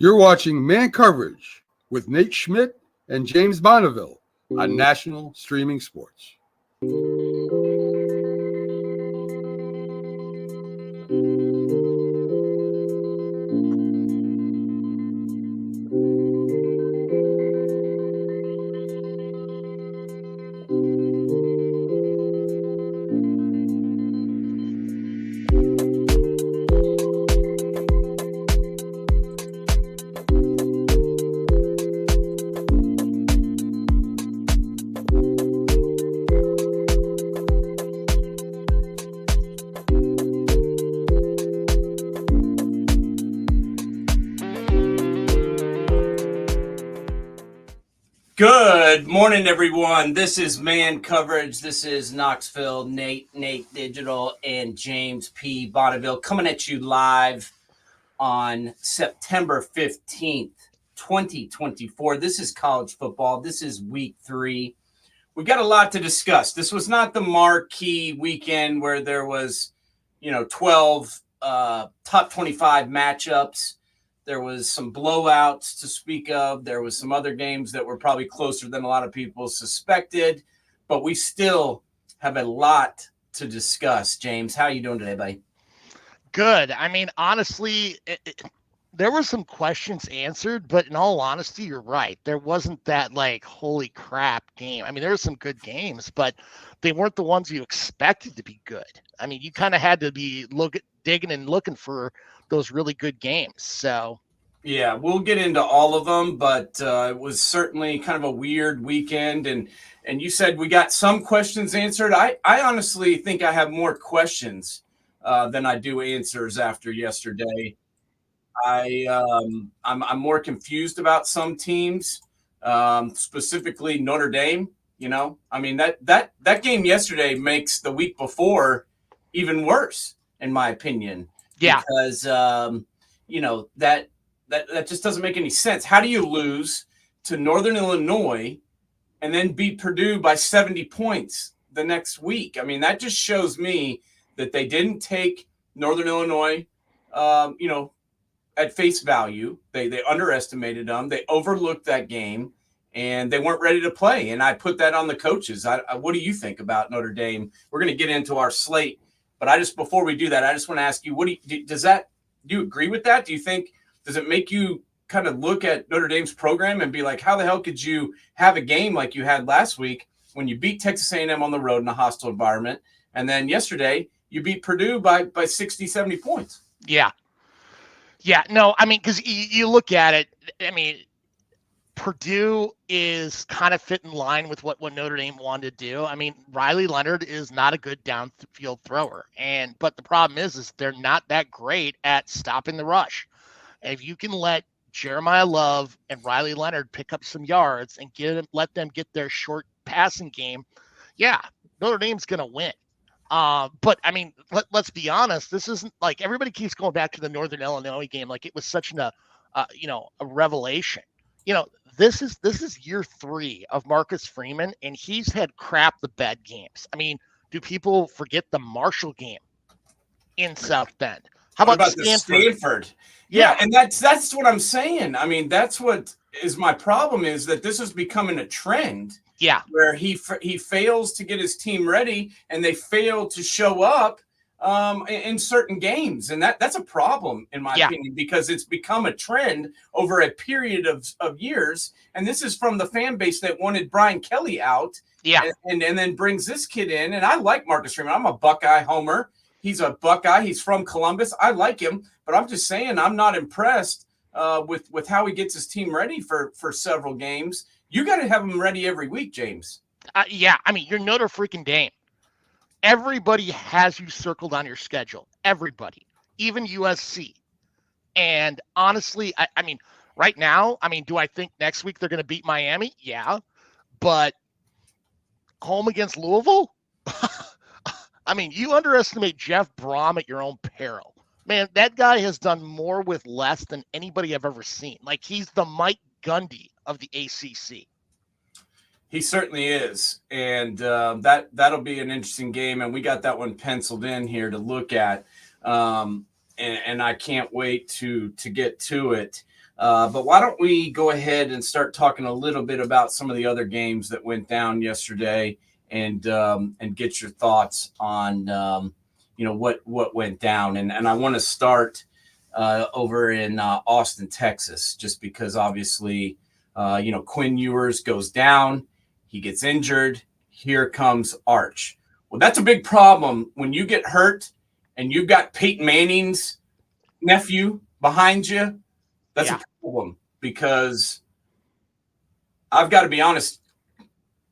You're watching Man Coverage with Nate Schmidt and James Bonneville on National Streaming Sports. Good morning, everyone. This is Man Coverage. This is Knoxville, Nate Digital, and James P. Bonneville coming at you live on September 15th, 2024. This is college football. This is week 3. We've got a lot to discuss. This was not the marquee weekend where there was, 12 top 25 matchups. There was some blowouts to speak of. There was some other games that were probably closer than a lot of people suspected, but we still have a lot to discuss. James, how are you doing today, buddy? Good. I mean, honestly, there were some questions answered, but in all honesty, you're right. There wasn't that holy crap game. I mean, there were some good games, but they weren't the ones you expected to be good. I mean, you kind of had to be digging and looking for those really good games. So yeah, we'll get into all of them, but it was certainly kind of a weird weekend. And you said we got some questions answered. I honestly think I have more questions than I do answers after yesterday. I'm more confused about some teams, specifically Notre Dame. I mean, that game yesterday makes the week before even worse, in my opinion. Yeah, because that just doesn't make any sense. How do you lose to Northern Illinois and then beat Purdue by 70 points the next week? I mean, that just shows me that they didn't take Northern Illinois, at face value. They underestimated them. They overlooked that game, and they weren't ready to play. And I put that on the coaches. What do you think about Notre Dame? We're going to get into our slate. But before we do that, I just want to ask you, do you agree with that? Does it make you kind of look at Notre Dame's program and be like, how the hell could you have a game like you had last week when you beat Texas A&M on the road in a hostile environment, and then yesterday you beat Purdue by 60, 70 points? Yeah. No, I mean, because you look at it, I mean, Purdue is kind of fit in line with what Notre Dame wanted to do. I mean, Riley Leonard is not a good downfield thrower, but the problem is they're not that great at stopping the rush. And if you can let Jeremiah Love and Riley Leonard pick up some yards and let them get their short passing game, yeah, Notre Dame's going to win. But I mean, let's be honest. This isn't like everybody keeps going back to the Northern Illinois game like it was such a revelation. This is year 3 of Marcus Freeman, and he's had crap the bad games. I mean, do people forget the Marshall game in South Bend? How about Stanford? Yeah, and that's what I'm saying. I mean, that's what is my problem is that this is becoming a trend. Yeah, where he fails to get his team ready, and they fail to show up in certain games. And that's a problem, in my opinion, because it's become a trend over a period of years. And this is from the fan base that wanted Brian Kelly out. Yeah. And then brings this kid in. And I like Marcus Freeman. I'm a Buckeye homer. He's a Buckeye. He's from Columbus. I like him. But I'm just saying I'm not impressed with how he gets his team ready for several games. You got to have him ready every week, James. Yeah. I mean, you're Notre freaking Dame. Everybody has you circled on your schedule. Everybody, even USC. And honestly, I mean, right now, do I think next week they're going to beat Miami? Yeah. But home against Louisville? I mean, you underestimate Jeff Brom at your own peril. Man, that guy has done more with less than anybody I've ever seen. Like, he's the Mike Gundy of the ACC. He certainly is, and that'll be an interesting game, and we got that one penciled in here to look at, and I can't wait to get to it. But why don't we go ahead and start talking a little bit about some of the other games that went down yesterday, and get your thoughts on what went down. And I want to start over in Austin, Texas, just because obviously Quinn Ewers goes down, he gets injured. Here comes Arch. Well, that's a big problem when you get hurt and you've got Peyton Manning's nephew behind you. That's a problem, because I've got to be honest,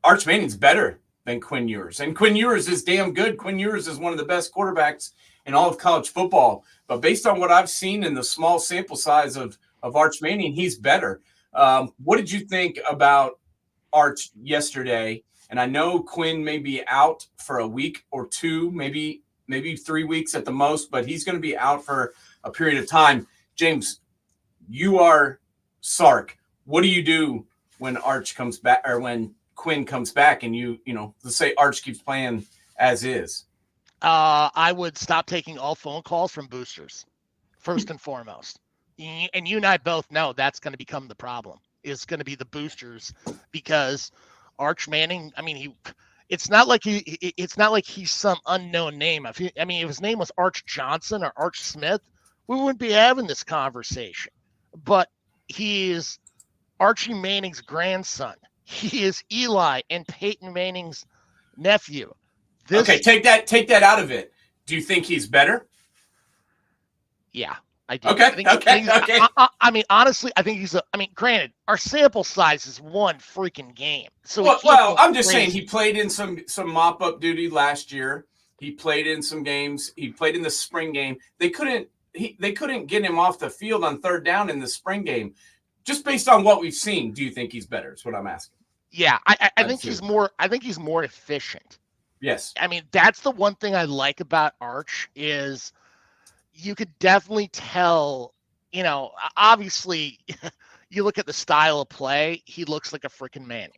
Arch Manning's better than Quinn Ewers. And Quinn Ewers is damn good. Quinn Ewers is one of the best quarterbacks in all of college football. But based on what I've seen in the small sample size of Arch Manning, he's better. What did you think about Arch yesterday? And I know Quinn may be out for a week or two, maybe 3 weeks at the most, but he's going to be out for a period of time. James, you are Sark. What do you do when Arch comes back, or when Quinn comes back, and let's say Arch keeps playing as is? I would stop taking all phone calls from boosters, first and foremost. And you and I both know that's going to become the problem. Is going to be the boosters, because Arch Manning, it's not like he's some unknown name. If his name was Arch Johnson or Arch Smith, we wouldn't be having this conversation. But he is Archie Manning's grandson. He is Eli and Peyton Manning's nephew. Okay, take that out of it. Do you think he's better? Yeah, I do. Okay. Honestly, I think he's granted, our sample size is one freaking game. So well, I'm just saying he played in some mop-up duty last year. He played in some games. He played in the spring game. They couldn't get him off the field on third down in the spring game. Just based on what we've seen, do you think he's better? Is what I'm asking. Yeah, I think he's more. I think he's more efficient. Yes. That's the one thing I like about Arch is you could definitely tell, obviously you look at the style of play, he looks like a freaking Manning.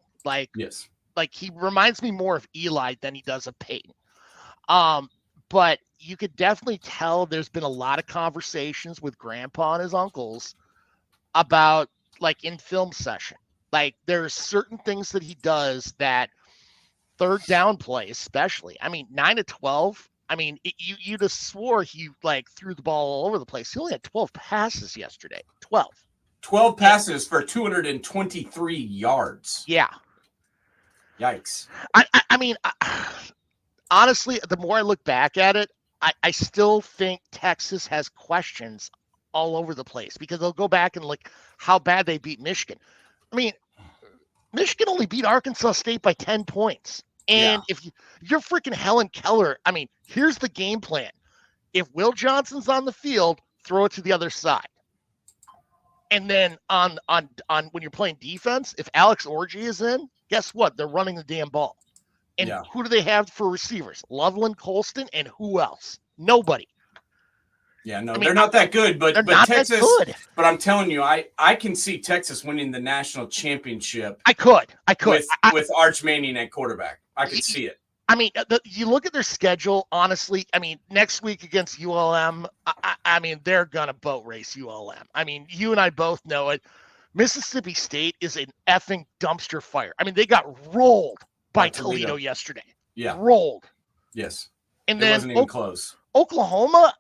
Yes. Like he reminds me more of Eli than he does of Peyton. But you could definitely tell there's been a lot of conversations with Grandpa and his uncles about in film session. There's certain things that he does that third down play, especially. 9 to 12. You just swore he threw the ball all over the place. He only had 12 passes yesterday. 12 passes for 223 yards. Yeah. Yikes. Honestly, the more I look back at it, I still think Texas has questions all over the place, because they'll go back and look how bad they beat Michigan. Michigan only beat Arkansas State by 10 points. And if you're freaking Helen Keller, here's the game plan. If Will Johnson's on the field, throw it to the other side. And then on when you're playing defense, if Alex Orji is in, guess what? They're running the damn ball. And who do they have for receivers? Loveland, Colston, and who else? Nobody. Yeah, no, they're not that good, but Texas. That good. But I'm telling you, I can see Texas winning the national championship. I could with Arch Manning at quarterback. I could see it. You look at their schedule. Honestly, next week against ULM, they're gonna boat race ULM. You and I both know it. Mississippi State is an effing dumpster fire. They got rolled by Toledo yesterday. Yeah, rolled. Yes, and it then wasn't even close. Oklahoma,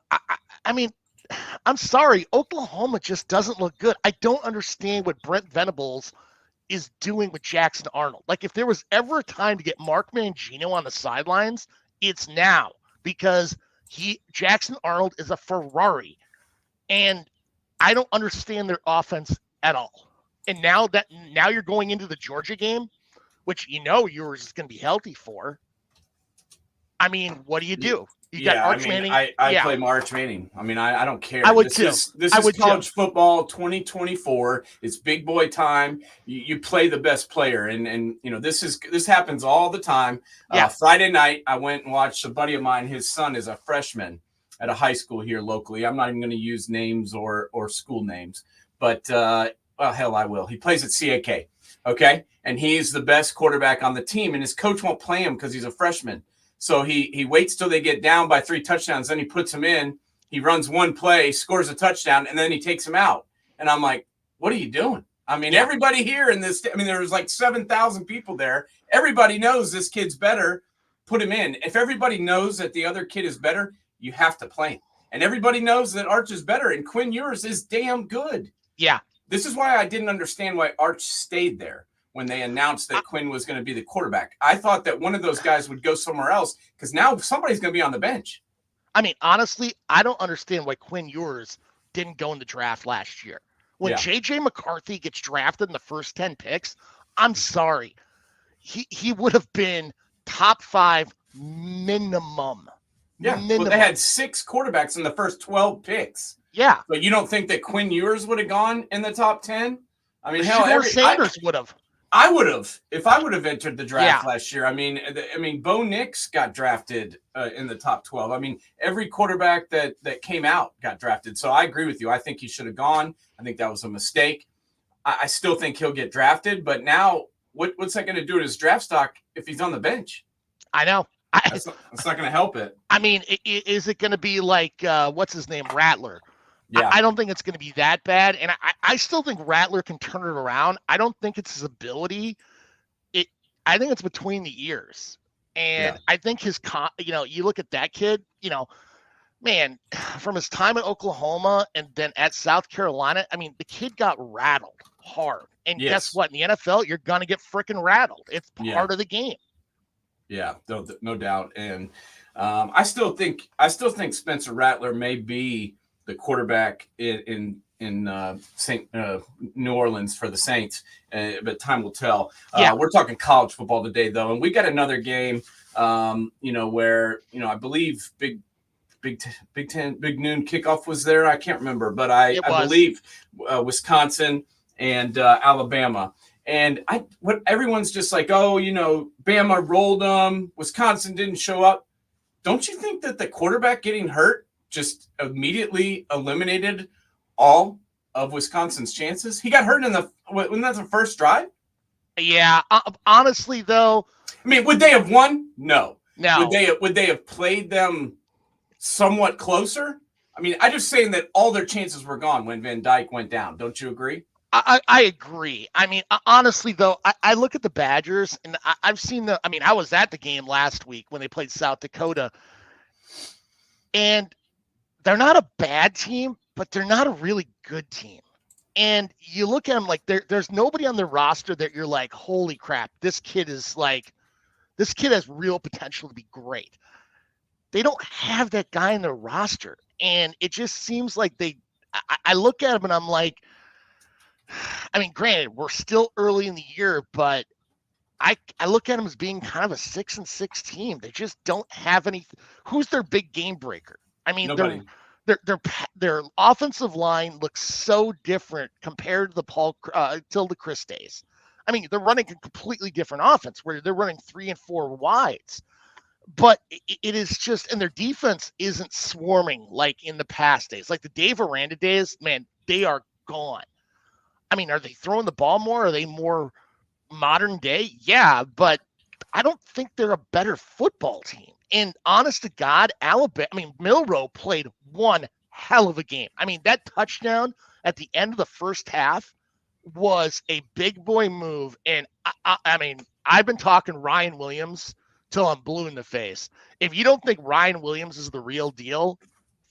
I'm sorry, Oklahoma just doesn't look good. I don't understand what Brent Venables is doing with Jackson Arnold. If there was ever a time to get Mark Mangino on the sidelines, it's now, because Jackson Arnold is a Ferrari, and I don't understand their offense at all. And now you're going into the Georgia game, which yours is going to be healthy for. What do you do? You got Arch Manning. I play Arch Manning. I don't care. I would this too. This is college football 2024. It's big boy time. You play the best player, and this happens all the time. Friday night, I went and watched a buddy of mine. His son is a freshman at a high school here locally. I'm not even going to use names or school names, but hell, I will. He plays at CAK. Okay, and he's the best quarterback on the team, and his coach won't play him because he's a freshman. So he waits till they get down by 3 touchdowns. Then he puts him in. He runs one play, scores a touchdown, and then he takes him out. And I'm like, what are you doing? I mean, Yeah. everybody here in this, I mean, there was like 7,000 people there. Everybody knows this kid's better. Put him in. If everybody knows that the other kid is better, you have to play him. And everybody knows that Arch is better, and Quinn Ewers is damn good. Yeah. This is why I didn't understand why Arch stayed there when they announced that Quinn was going to be the quarterback. I thought that one of those guys would go somewhere else because now somebody's going to be on the bench. I mean, honestly, I don't understand why Quinn Ewers didn't go in the draft last year. When J.J. McCarthy gets drafted in the first 10 picks, I'm sorry. He would have been top 5 minimum. Yeah, well, they had 6 quarterbacks in the first 12 picks. Yeah. But you don't think that Quinn Ewers would have gone in the top 10? I mean, Sanders would have. I would have if I would have entered the draft last year. I mean, Bo Nix got drafted in the top 12. I mean, every quarterback that came out got drafted. So I agree with you. I think he should have gone. I think that was a mistake. I still think he'll get drafted. But now, what's that going to do to his draft stock if he's on the bench? I know. That's not going to help it. I mean, is it going to be like what's his name, Rattler? Yeah. I don't think it's going to be that bad, and I still think Rattler can turn it around. I don't think it's his ability. I think it's between the ears, and I think his you look at that kid, man, from his time at Oklahoma and then at South Carolina, I mean, the kid got rattled hard, and guess what? In the NFL, you're going to get freaking rattled. It's part of the game. Yeah, no doubt, and I still think Spencer Rattler may be the quarterback in New Orleans for the Saints, but time will tell. We're talking college football today, though, and we got another game, where I believe Big Noon kickoff was there. I can't remember, but I believe Wisconsin and Alabama. And what everyone's just like, Bama rolled them. Wisconsin didn't show up. Don't you think that the quarterback getting hurt just immediately eliminated all of Wisconsin's chances? He got hurt wasn't that the first drive? Yeah. Honestly, though, I mean, would they have won? No. No. Would they have played them somewhat closer? I mean, I'm just saying that all their chances were gone when Van Dyke went down. Don't you agree? I agree. I mean, honestly, though, I look at the Badgers, and I've seen I was at the game last week when they played South Dakota, and they're not a bad team, but they're not a really good team. And you look at them like there's nobody on their roster that you're like, holy crap, this kid has real potential to be great. They don't have that guy in their roster. And it just seems like I look at them and I'm like, I mean, granted, we're still early in the year, but I look at them as being kind of a 6-6 team. They just don't have any. Who's their big game breaker? I mean, nobody. Their offensive line looks so different compared to the Paul Tilda Chris days. I mean, they're running a completely different offense where they're running 3 and 4 wides. But it is just, and their defense isn't swarming like in the past days. Like the Dave Aranda days, man, they are gone. I mean, are they throwing the ball more? Are they more modern day? Yeah, but I don't think they're a better football team. And honest to God, Milroe played one hell of a game. I mean, that touchdown at the end of the first half was a big boy move. And I mean, I've been talking Ryan Williams till I'm blue in the face. If you don't think Ryan Williams is the real deal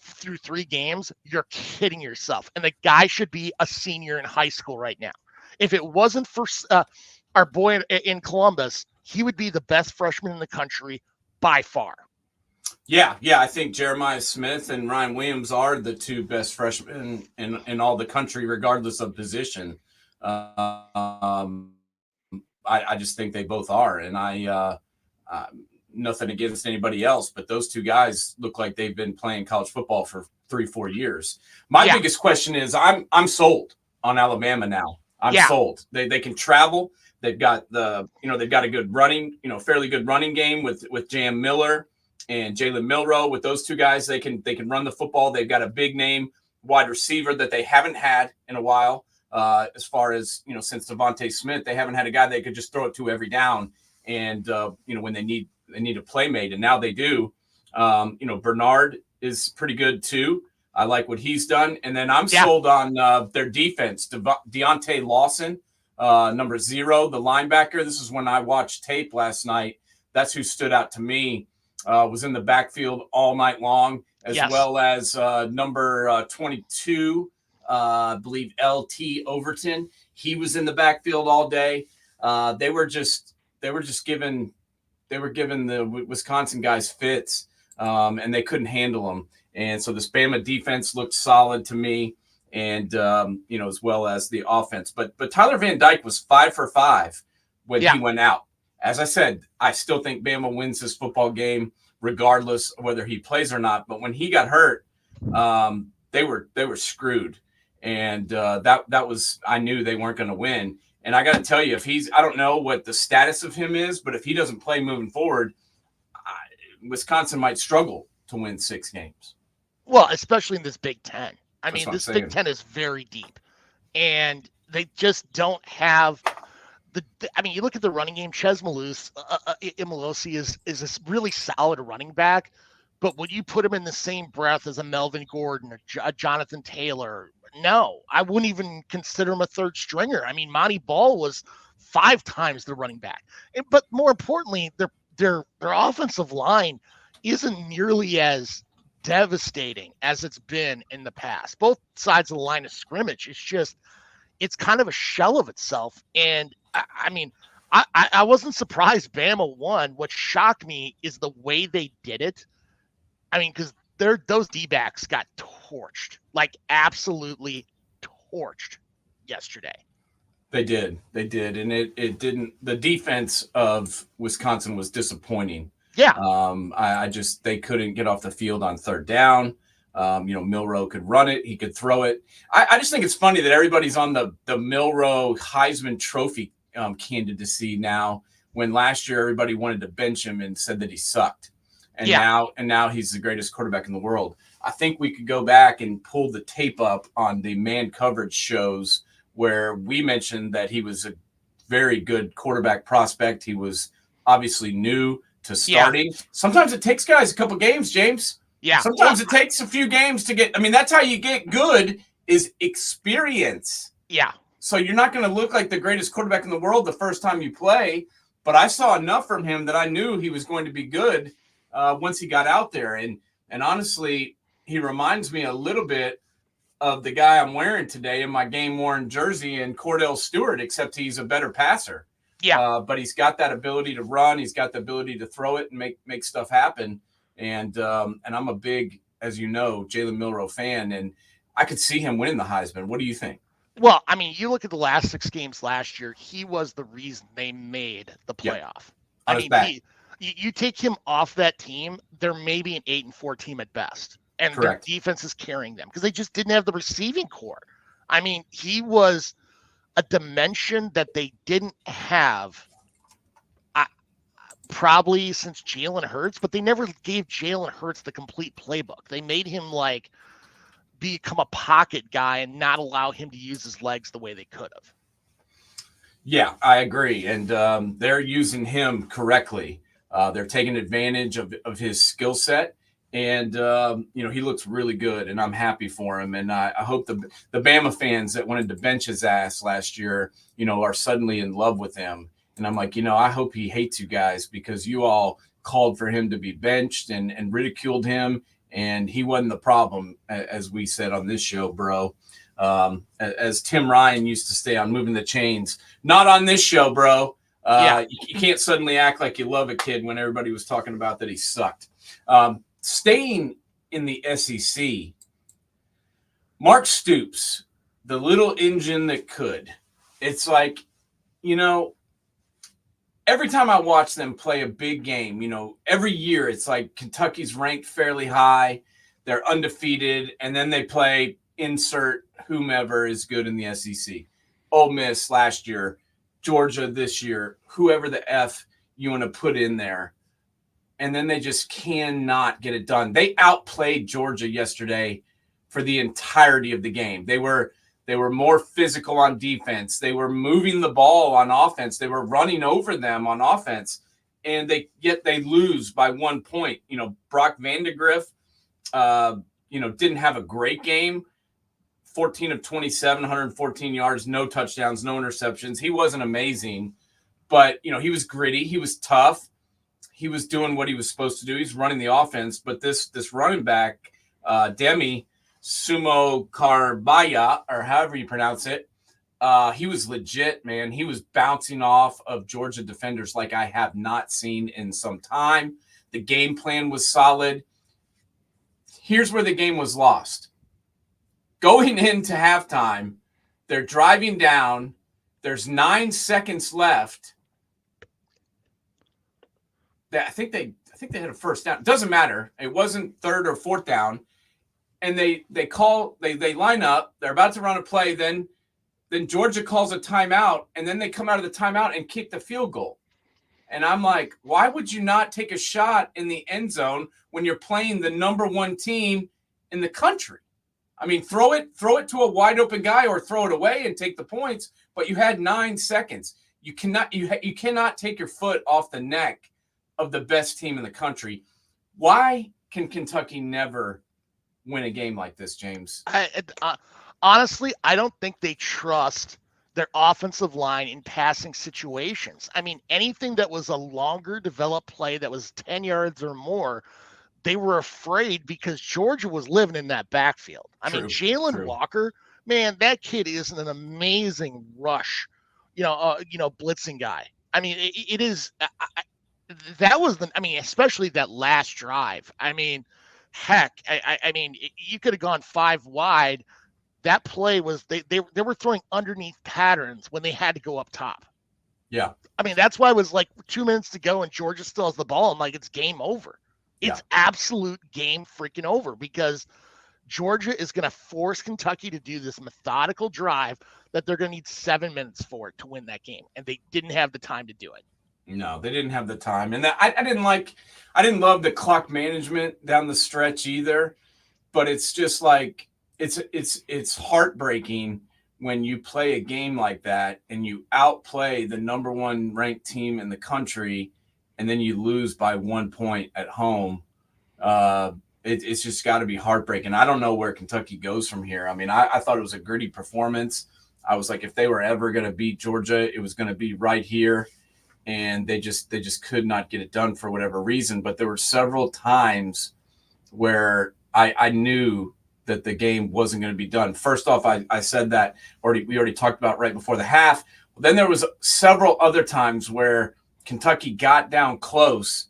through 3 games, you're kidding yourself. And the guy should be a senior in high school right now. If it wasn't for our boy in Columbus, he would be the best freshman in the country by far. Yeah. I think Jeremiah Smith and Ryan Williams are the 2 best freshmen in all the country, regardless of position. I just think they both are. And nothing against anybody else, but those 2 guys look like they've been playing college football for 3-4 years. My biggest question is I'm sold on Alabama now. I'm sold. They can travel. They've got they've got a good running, fairly good running game with Jam Miller and Jalen Milroe. With those 2 guys, they can run the football. They've got a big name wide receiver that they haven't had in a while. As far as, since Devontae Smith, they haven't had a guy they could just throw it to every down. And, when they need a playmate, and now they do. Bernard is pretty good too. I like what he's done. And then I'm Yeah. sold on their defense. Deontay Lawson, number 0, the linebacker. This is when I watched tape last night. That's who stood out to me. Was in the backfield all night long, as well as number 22, I believe LT Overton. He was in the backfield all day. They were giving the Wisconsin guys fits, and they couldn't handle them. And so this Bama defense looked solid to me, and as well as the offense. But Tyler Van Dyke was 5 for 5 when he went out. As I said, I still think Bama wins this football game, regardless of whether he plays or not. But when he got hurt, they were screwed, and that was, I knew they weren't going to win. And I got to tell you, I don't know what the status of him is, but if he doesn't play moving forward, Wisconsin might struggle to win 6 games. Well, especially in this Big Ten. That's This Big Ten is very deep, and they just don't have you look at the running game. Ches Imalosi is a really solid running back, but would you put him in the same breath as a Melvin Gordon or a Jonathan Taylor? No, I wouldn't even consider him a third stringer. Monty Ball was 5 times the running back, but more importantly, their offensive line isn't nearly as devastating as it's been in the past. Both sides of the line of scrimmage, it's kind of a shell of itself. And I wasn't surprised Bama won. What shocked me is the way they did it. Because those D-backs got torched, like absolutely torched yesterday. They did. And it didn't, the defense of Wisconsin was disappointing. Yeah. They couldn't get off the field on 3rd down. Milroe could run it. He could throw it. I just think it's funny that everybody's on the Milroe Heisman Trophy candidacy now, when last year everybody wanted to bench him and said that he sucked. And now he's the greatest quarterback in the world. I think we could go back and pull the tape up on the man coverage shows where we mentioned that he was a very good quarterback prospect. He was obviously new to starting. Yeah. Sometimes it takes guys a couple games, James. Yeah. Sometimes it takes a few games to get, that's how you get good, is experience. Yeah. So you're not going to look like the greatest quarterback in the world the first time you play, but I saw enough from him that I knew he was going to be good once he got out there. And honestly, he reminds me a little bit of the guy I'm wearing today in my game-worn jersey, and Cordell Stewart, except he's a better passer. Yeah. But he's got that ability to run. He's got the ability to throw it and make stuff happen. And I'm a big, as you know, Jalen Milroe fan, and I could see him winning the Heisman. What do you think? Well, you look at the last 6 games last year, he was the reason they made the playoff. Yep. You take him off that team, they're maybe an 8-4 team at best. And Correct. Their defense is carrying them because they just didn't have the receiving core. He was a dimension that they didn't have probably since Jalen Hurts, but they never gave Jalen Hurts the complete playbook. They made him become a pocket guy and not allow him to use his legs the way they could have. Yeah, I agree. And they're using him correctly. They're taking advantage of his skill set. And, he looks really good, and I'm happy for him. And I hope the Bama fans that wanted to bench his ass last year, are suddenly in love with him. And I'm like, I hope he hates you guys, because you all called for him to be benched and ridiculed him. And he wasn't the problem, as we said on this show, bro. As Tim Ryan used to say on Moving the Chains, not on this show, bro. You can't suddenly act like you love a kid when everybody was talking about that he sucked. Staying in the SEC, Mark Stoops, the little engine that could. It's like, every time I watch them play a big game, every year it's like Kentucky's ranked fairly high. They're undefeated, and then they play insert whomever is good in the SEC. Ole Miss last year, Georgia this year, whoever the F you want to put in there. And then they just cannot get it done. They outplayed Georgia yesterday for the entirety of the game. They were more physical on defense. They were moving the ball on offense. They were running over them on offense, and yet they lose by 1 point. Brock Vandegrift, didn't have a great game. 14 of 27, 114 yards, no touchdowns, no interceptions. He wasn't amazing, but, he was gritty. He was tough. He was doing what he was supposed to do. He's running the offense, but this running back, Demi Sumo Karbaya, or however you pronounce it, he was legit, man. He was bouncing off of Georgia defenders like I have not seen in some time. The game plan was solid. Here's where the game was lost. Going into halftime, they're driving down. There's 9 seconds left. I think they had a first down. It doesn't matter. It wasn't third or fourth down. And they line up. They're about to run a play. Then Georgia calls a timeout, and then they come out of the timeout and kick the field goal. And I'm like, why would you not take a shot in the end zone when you're playing the number one team in the country? I mean, throw it to a wide open guy or throw it away and take the points. But you had 9 seconds. You cannot take your foot off the neck of the best team in the country. Why can Kentucky never win a game like this, James? Honestly, I don't think they trust their offensive line in passing situations. I mean, anything that was a longer developed play that was 10 yards or more, they were afraid because Georgia was living in that backfield. I mean, Jalen Walker, man, that kid is an amazing rush, blitzing guy. I mean, it is. That was especially that last drive. I mean, heck, I mean, you could have gone 5 wide. That play was they were throwing underneath patterns when they had to go up top. Yeah. I mean, that's why it was like 2 minutes to go and Georgia still has the ball. I'm like, it's game over. It's absolute game freaking over because Georgia is going to force Kentucky to do this methodical drive that they're going to need 7 minutes for to win that game. And they didn't have the time to do it. No, they didn't have the time. And I didn't love the clock management down the stretch either, but it's just like, it's heartbreaking when you play a game like that and you outplay the number one ranked team in the country and then you lose by 1 point at home. It's just got to be heartbreaking. I don't know where Kentucky goes from here. I mean, I thought it was a gritty performance. I was like, if they were ever going to beat Georgia, it was going to be right here. And they just could not get it done for whatever reason. But there were several times where I knew that the game wasn't going to be done. First off, I said that we already talked about right before the half. Then there was several other times where Kentucky got down close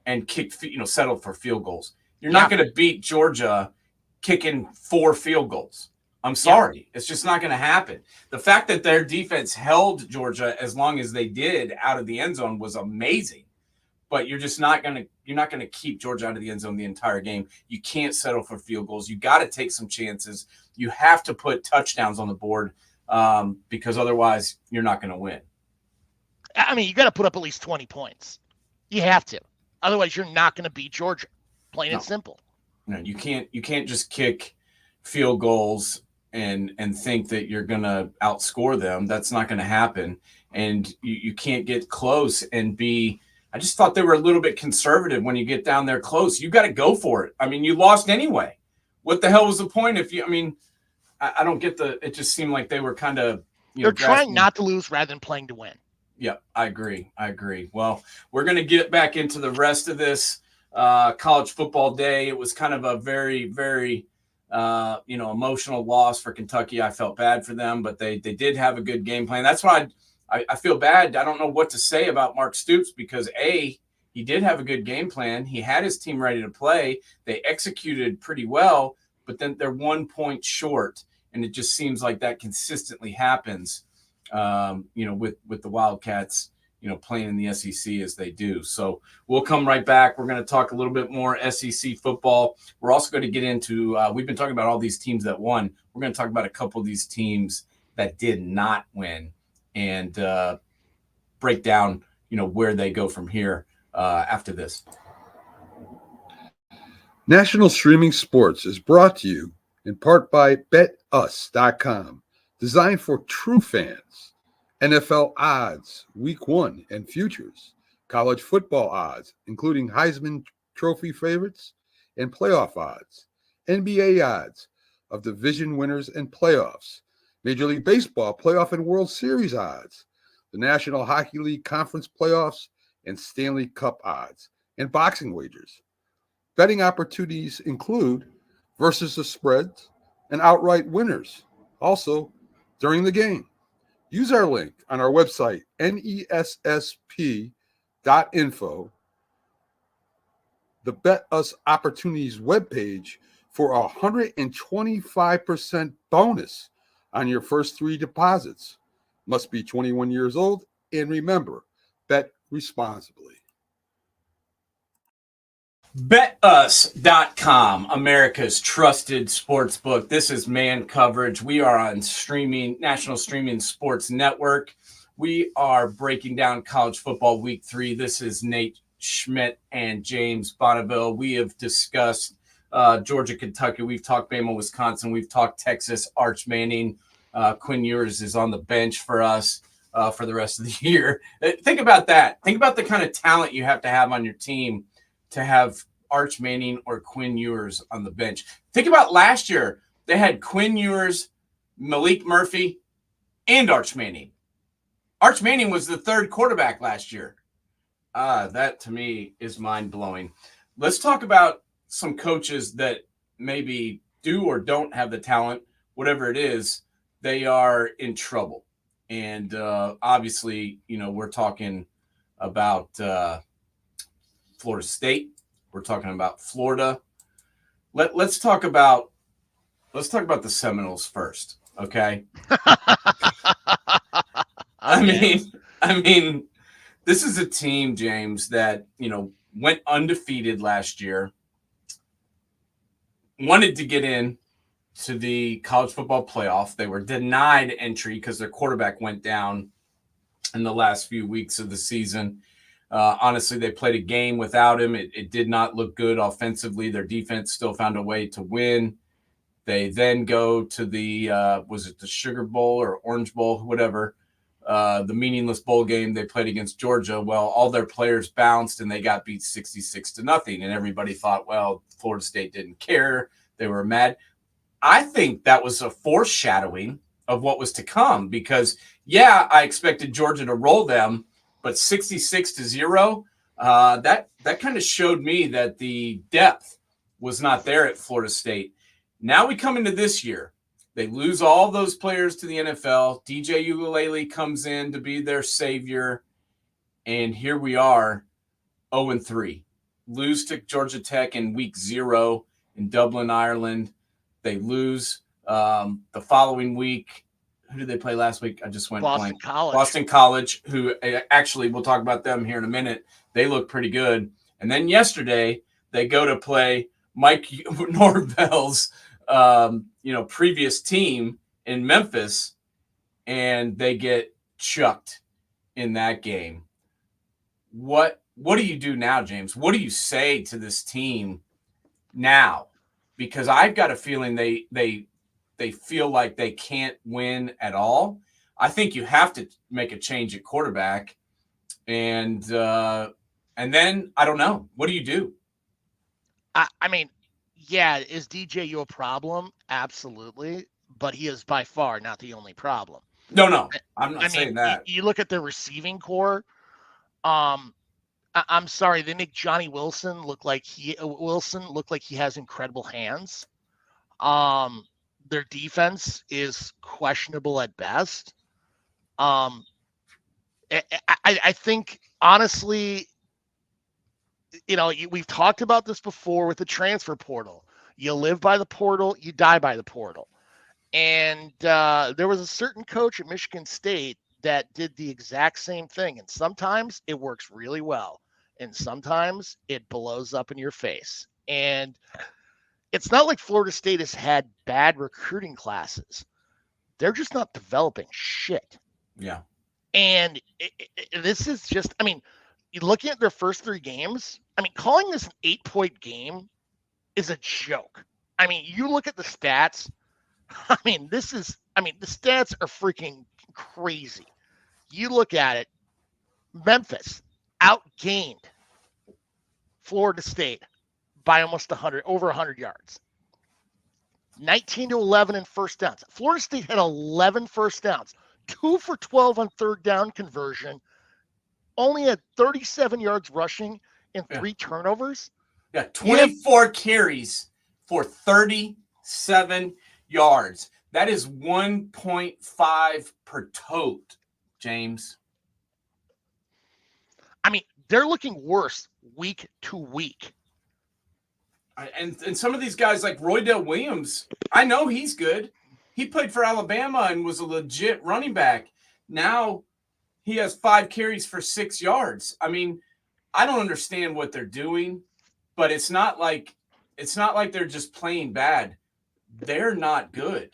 and kicked, settled for field goals. You're not going to beat Georgia kicking 4 field goals. I'm sorry. Yeah. It's just not going to happen. The fact that their defense held Georgia as long as they did out of the end zone was amazing. But you're not going to keep Georgia out of the end zone the entire game. You can't settle for field goals. You got to take some chances. You have to put touchdowns on the board because otherwise you're not going to win. I mean, you got to put up at least 20 points. You have to. Otherwise, you're not going to beat Georgia. Plain and simple. No, you can't just kick field goals and think that you're going to outscore them. That's not going to happen. And you can't get close and be – I just thought they were a little bit conservative when you get down there close. You got to go for it. I mean, you lost anyway. What the hell was the point if you – I mean, I don't get the – it just seemed like they were kind of – They're trying not to lose rather than playing to win. Yeah, I agree. Well, we're going to get back into the rest of this college football day. It was kind of a very, very emotional loss for Kentucky. I felt bad for them, but they did have a good game plan. That's why I feel bad. I don't know what to say about Mark Stoops because he did have a good game plan. He had his team ready to play. They executed pretty well, but then they're 1 point short, and it just seems like that consistently happens. With the Wildcats, playing in the SEC as they do. So we'll come right back. We're going to talk a little bit more SEC football. We're also going to get into, we've been talking about all these teams that won. We're going to talk about a couple of these teams that did not win and break down, where they go from here after this. National Streaming Sports is brought to you in part by BetUs.com. Designed for true fans. NFL odds, week 1 and futures. College football odds, including Heisman Trophy favorites and playoff odds. NBA odds of division winners and playoffs, Major League Baseball playoff and World Series odds, the National Hockey League Conference playoffs and Stanley Cup odds, and boxing wagers. Betting opportunities include versus the spreads and outright winners, also during the game. Use our link on our website, nessp.info, the Bet Us Opportunities webpage, for a 125% bonus on your first 3 deposits. Must be 21 years old, and remember, bet responsibly. BetUs.com, America's trusted sports book. This is Man Coverage. We are on National Streaming Sports Network. We are breaking down college football week 3. This is Nate Schmidt and James Bonneville. We have discussed Georgia, Kentucky. We've talked Bama, Wisconsin. We've talked Texas. Arch Manning. Quinn Ewers is on the bench for us for the rest of the year. Think about that. Think about the kind of talent you have to have on your team to have Arch Manning or Quinn Ewers on the bench. Think about last year. They had Quinn Ewers, Malik Murphy, and Arch Manning. Arch Manning was the 3rd quarterback last year. That, to me, is mind-blowing. Let's talk about some coaches that maybe do or don't have the talent. Whatever it is, they are in trouble. And obviously, we're talking about Florida State. We're talking about Florida. Let's talk about the Seminoles first, okay? I mean, this is a team, James, that went undefeated last year, wanted to get in to the college football playoff. They were denied entry because their quarterback went down in the last few weeks of the season. Honestly, they played a game without him. It did not look good offensively. Their defense still found a way to win. They then go to the, was it the Sugar Bowl or Orange Bowl, whatever, the meaningless bowl game they played against Georgia. Well, all their players bounced and they got beat 66-0. And everybody thought, well, Florida State didn't care. They were mad. I think that was a foreshadowing of what was to come because, yeah, I expected Georgia to roll them, but 66-0, that kind of showed me that the depth was not there at Florida State. Now we come into this year. They lose all those players to the NFL. DJ Uiagalelei comes in to be their savior. And here we are, 0-3. Lose to Georgia Tech in week 0 in Dublin, Ireland. They lose the following week. Who did they play last week? I just went blank. Boston College, who actually we'll talk about them here in a minute. They look pretty good. And then yesterday they go to play Mike Norvell's previous team in Memphis, and they get chucked in that game. What do you do now, James? What do you say to this team now? Because I've got a feeling they feel like they can't win at all. I think you have to make a change at quarterback. And then, I don't know. What do you do? I mean, yeah, is DJ you a problem? Absolutely. But he is by far not the only problem. No. I'm not saying that. You look at the receiving core. I'm sorry, they make Johnny Wilson look like he has incredible hands. Their defense is questionable at best. I think honestly, we've talked about this before with the transfer portal. You live by the portal, you die by the portal. And there was a certain coach at Michigan State that did the exact same thing. And sometimes it works really well. And sometimes it blows up in your face. And it's not like Florida State has had bad recruiting classes. They're just not developing shit. Yeah. And this is just, looking at their first 3 games, calling this an 8-point game is a joke. You look at the stats. The stats are freaking crazy. You look at it, Memphis outgained Florida State by almost over 100 yards. 19 to 11 in first downs. Florida State had 11 first downs, 2 for 12 on third down conversion, only had 37 yards rushing and 3 turnovers. Yeah, 24 carries for 37 yards. That is 1.5 per tote, James. I mean, they're looking worse week to week. And some of these guys like Roydell Williams, I know he's good. He played for Alabama and was a legit running back. Now he has 5 carries for 6 yards. I mean, I don't understand what they're doing, but it's not like they're just playing bad. They're not good.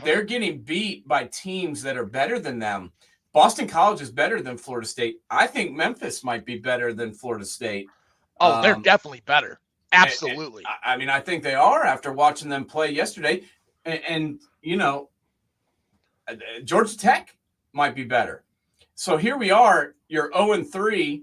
They're getting beat by teams that are better than them. Boston College is better than Florida State. I think Memphis might be better than Florida State. Oh, they're definitely better. Absolutely. I mean, I think they are after watching them play yesterday. And you know, Georgia Tech might be better. So here we are. You're 0-3.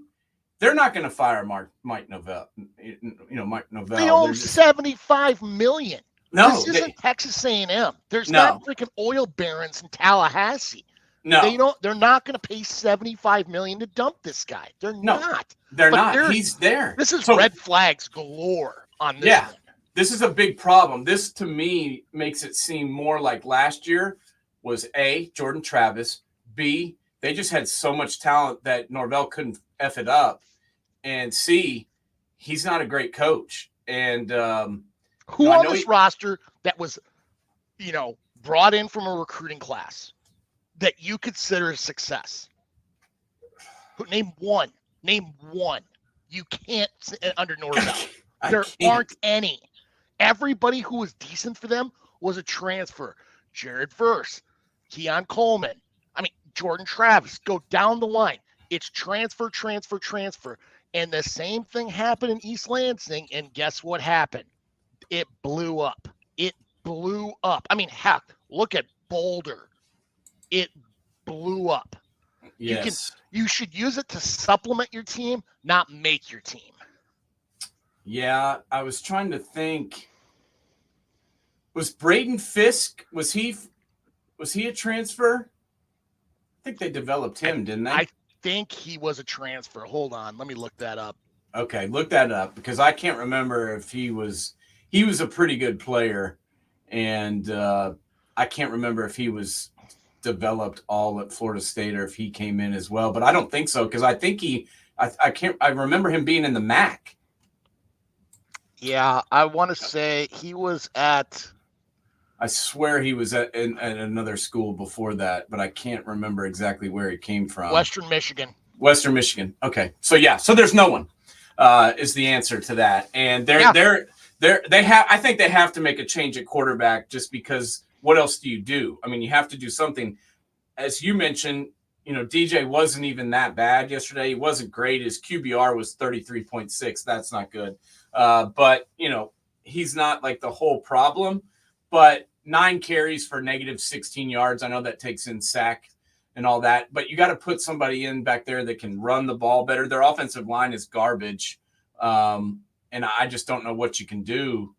They're not going to fire Mike Novell. Mike Novell. They owe $75 million. No, this isn't Texas A&M. There's not freaking oil barons in Tallahassee. No, they're not going to pay $75 million to dump this guy. They're not. They're not. He's there. This is red flags galore on this. Yeah, one. This is a big problem. This to me makes it seem more like last year was A, Jordan Travis, B, they just had so much talent that Norvell couldn't F it up, and C, he's not a great coach. And who on this roster that was, brought in from a recruiting class that you consider a success? Name one. You can't under Norvell. There aren't any. Everybody who was decent for them was a transfer. Jared Verse, Keon Coleman. I mean, Jordan Travis. Go down the line. It's transfer. And the same thing happened in East Lansing. And guess what happened? It blew up. I mean, heck, look at Boulder. It blew up. Yes. You should use it to supplement your team, not make your team. Yeah, I was trying to think. Was Braden Fisk, was he a transfer? I think they developed him, didn't they? I think he was a transfer. Hold on, let me look that up. Okay, look that up because I can't remember if he was a pretty good player, and I can't remember if he was developed all at Florida State or if he came in as well, but I don't think so because I think I remember him being in the MAC. Yeah, I want to say he was at. I swear he was at another school before that, but I can't remember exactly where he came from. Western Michigan. Okay, so there's no one is the answer to that, and they have. I think they have to make a change at quarterback just because. What else do you do? I mean, you have to do something. As you mentioned, DJ wasn't even that bad yesterday. He wasn't great. His QBR was 33.6. That's not good. But he's not like the whole problem. But 9 carries for negative 16 yards. I know that takes in sack and all that. But you got to put somebody in back there that can run the ball better. Their offensive line is garbage. And I just don't know what you can do.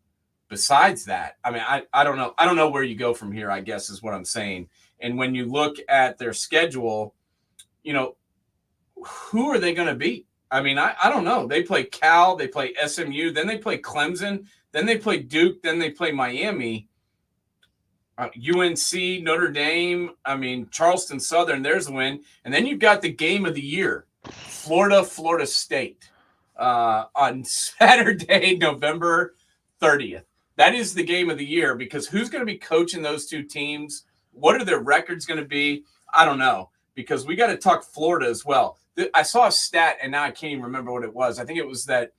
Besides that, I mean, I don't know. I don't know where you go from here, I guess, is what I'm saying. And when you look at their schedule, who are they going to beat? I mean, I don't know. They play Cal, they play SMU, then they play Clemson, then they play Duke, then they play Miami, UNC, Notre Dame. I mean, Charleston Southern, there's a win. And then you've got the game of the year, Florida State on Saturday, November 30th. That is the game of the year because who's going to be coaching those two teams? What are their records going to be? I don't know because we got to talk Florida as well. I saw a stat and now I can't even remember what it was. I think it was that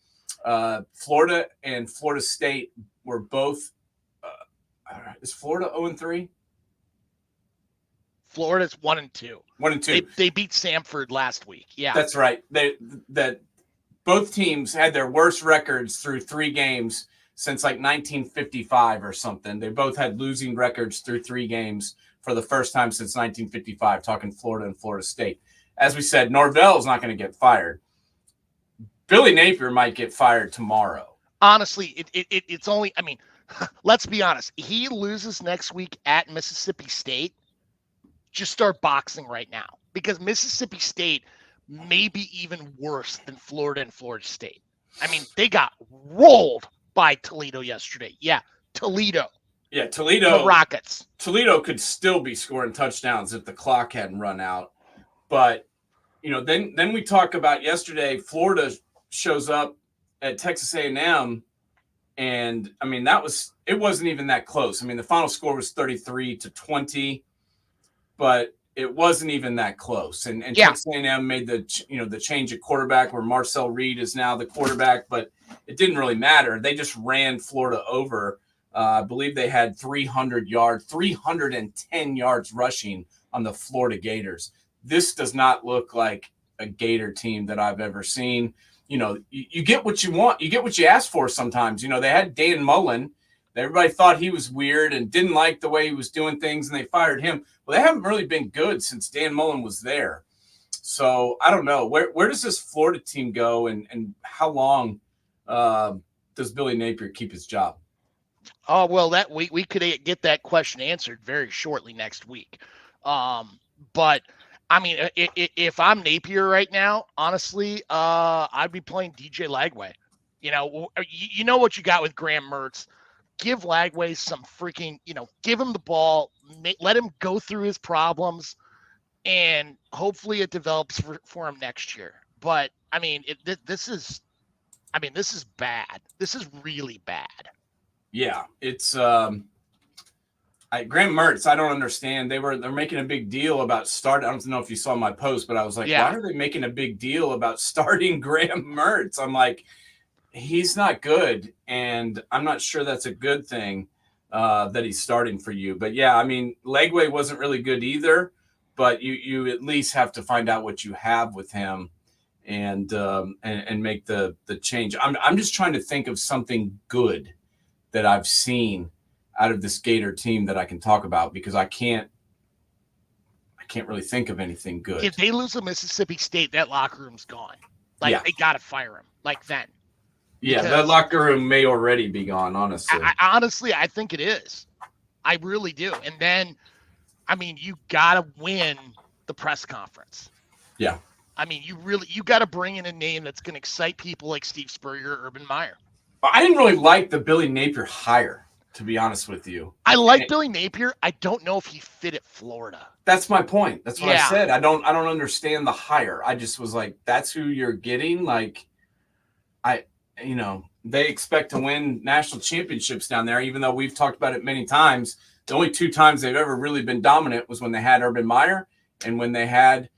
Florida and Florida State were both is Florida 0-3? Florida's 1-2. 1-2. They beat Samford last week. Yeah. That's right. That both teams had their worst records through 3 games since like 1955 or something. They both had losing records through 3 games for the first time since 1955, talking Florida and Florida State. As we said, Norvell is not going to get fired. Billy Napier might get fired tomorrow. Honestly, it's only, I mean, let's be honest. He loses next week at Mississippi State. Just start boxing right now because Mississippi State may be even worse than Florida and Florida State. I mean, they got rolled by Toledo yesterday. Yeah, Toledo. Yeah, Toledo. The Rockets. Toledo could still be scoring touchdowns if the clock hadn't run out. But, then we talk about yesterday, Florida shows up at Texas A&M, and, I mean, it wasn't even that close. I mean, the final score was 33-20, but it wasn't even that close. And Texas A&M made the change at quarterback where Marcel Reed is now the quarterback, but it didn't really matter. They just ran Florida over. I believe they had 310 yards rushing on the Florida Gators. This does not look like a Gator team that I've ever seen. You get what you want. You get what you ask for sometimes. They had Dan Mullen. Everybody thought he was weird and didn't like the way he was doing things, and they fired him. Well, they haven't really been good since Dan Mullen was there. So I don't know. Where does this Florida team go, and how long does Billy Napier keep his job? Oh, well, that we could get that question answered very shortly next week. But I mean, if I'm Napier right now, honestly, I'd be playing DJ Lagway. You know what you got with Graham Mertz. Give Lagway some freaking, give him the ball, let him go through his problems, and hopefully it develops for him next year. But I mean, this is bad. This is really bad. Yeah, it's Graham Mertz. I don't understand. They're making a big deal about starting. I don't know if you saw my post, but I was like, why are they making a big deal about starting Graham Mertz? I'm like, he's not good, and I'm not sure that's a good thing that he's starting for you. But yeah, I mean, Lagway wasn't really good either. But you at least have to find out what you have with him, and make the change. I'm just trying to think of something good that I've seen out of this Gator team that I can talk about, because I can't really think of anything good. If they lose to Mississippi State, that locker room's gone. They got to fire him then. Yeah, that locker room may already be gone, honestly. I think it is. I really do. And then, I mean, you got to win the press conference. Yeah. I mean, you got to bring in a name that's going to excite people like Steve Spurrier or Urban Meyer. I didn't really like the Billy Napier hire, to be honest with you. I like Billy Napier. I don't know if he fit at Florida. That's my point. That's what I said. I don't understand the hire. I just was like, that's who you're getting. Like, they expect to win national championships down there, even though we've talked about it many times. The only two times they've ever really been dominant was when they had Urban Meyer and when they had